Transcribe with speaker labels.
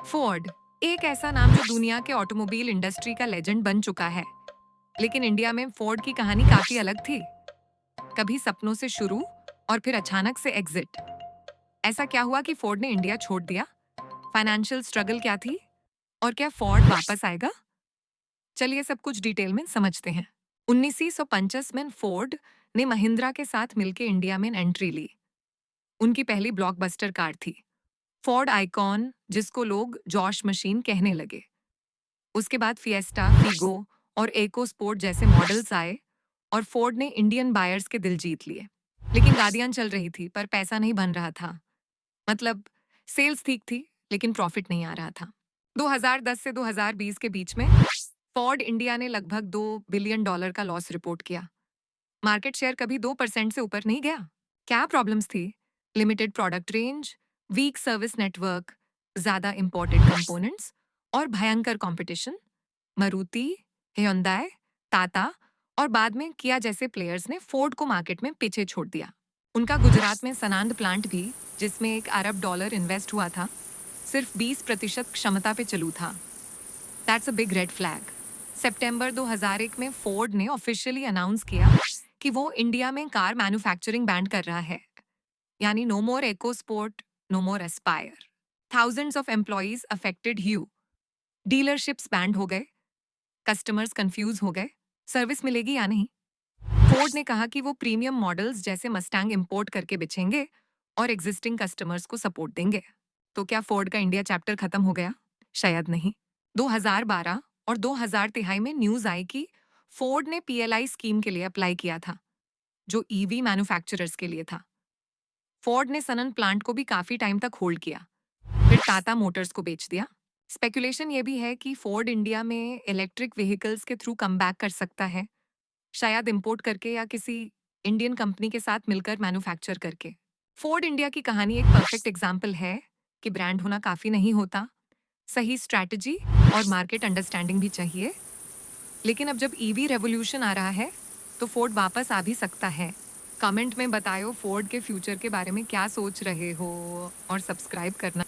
Speaker 1: Ford एक ऐसा नाम जो दुनिया के ऑटोमोबाइल इंडस्ट्री का लेजेंड बन चुका है। लेकिन इंडिया में फोर्ड की कहानी काफी अलग थी। कभी सपनों से शुरू और फिर अचानक से एग्जिट। ऐसा क्या हुआ कि फोर्ड ने इंडिया छोड़ दिया? फाइनेंशियल स्ट्रगल क्या थी? और क्या फोर्ड वापस आएगा? चलिए सब कुछ डिटेल में समझते हैं। 1950 में फोर्ड ने महिंद्रा के साथ मिलकर इंडिया में एंट्री ली। उनकी पहली ब्लॉकबस्टर कार थी फोर्ड आइकॉन, जिसको लोग जॉश मशीन कहने लगे। उसके बाद फिएस्टा, फीगो और एको स्पोर्ट जैसे मॉडल्स आए और फोर्ड ने इंडियन बायर्स के दिल जीत लिए। लेकिन गाड़ियां चल रही थी पर पैसा नहीं बन रहा था। मतलब सेल्स ठीक थी लेकिन प्रॉफिट नहीं आ रहा था। 2010 से 2020 के बीच में फोर्ड इंडिया ने लगभग $2 बिलियन का लॉस रिपोर्ट किया। मार्केट शेयर कभी 2% से ऊपर नहीं गया। क्या प्रॉब्लम्स थी? Limited product range, weak service network, ज्यादा इंपोर्टेड कंपोनेंट्स और भयंकर कंपटीशन। मारुति, hyundai, टाटा और बाद में किया जैसे प्लेयर्स ने फोर्ड को मार्केट में पीछे छोड़ दिया। उनका गुजरात में सनांद प्लांट भी, जिसमें $1 अरब इन्वेस्ट हुआ था, सिर्फ 20% क्षमता पे चलू था। That's a big red flag. सितंबर 2001 में फोर्ड ने ऑफिशियली अनाउंस किया कि वो इंडिया में कार मैन्युफैक्चरिंग बैंड कर रहा है। यानी no more EcoSport, no more Aspire. Thousands of employees affected ह्यू। डीलरशिप्स बैंड हो गए, कस्टमर्स कंफ्यूज हो गए, सर्विस मिलेगी या नहीं। फोर्ड ने कहा कि वो प्रीमियम मॉडल्स जैसे मस्टैंग इंपोर्ट करके बेचेंगे और एग्जिस्टिंग कस्टमर्स को सपोर्ट देंगे। तो क्या फोर्ड का इंडिया चैप्टर खत्म हो गया? शायद नहीं। 2012 और 2023 में न्यूज आई कि फोर्ड ने पीएलआई स्कीम के लिए अप्लाई किया था, जो ईवी मैन्युफैक्चरर्स के लिए था। फोर्ड ने सनन प्लांट को भी काफी टाइम तक होल्ड किया, फिर टाटा मोटर्स को बेच दिया। स्पेकुलेशन ये भी है कि फोर्ड इंडिया में इलेक्ट्रिक व्हीकल्स के थ्रू कम बैक कर सकता है, शायद इंपोर्ट करके या किसी इंडियन कंपनी के साथ मिलकर मैन्युफैक्चर करके। फोर्ड इंडिया की कहानी एक परफेक्ट एग्जाम्पल है कि ब्रांड होना काफी नहीं होता, सही स्ट्रैटेजी और मार्केट अंडरस्टैंडिंग भी चाहिए। लेकिन अब जब ईवी रेवोल्यूशन आ रहा है तो फोर्ड वापस आ भी सकता है। कमेंट में बताओ फोर्ड के फ्यूचर के बारे में क्या सोच रहे हो और सब्सक्राइब करना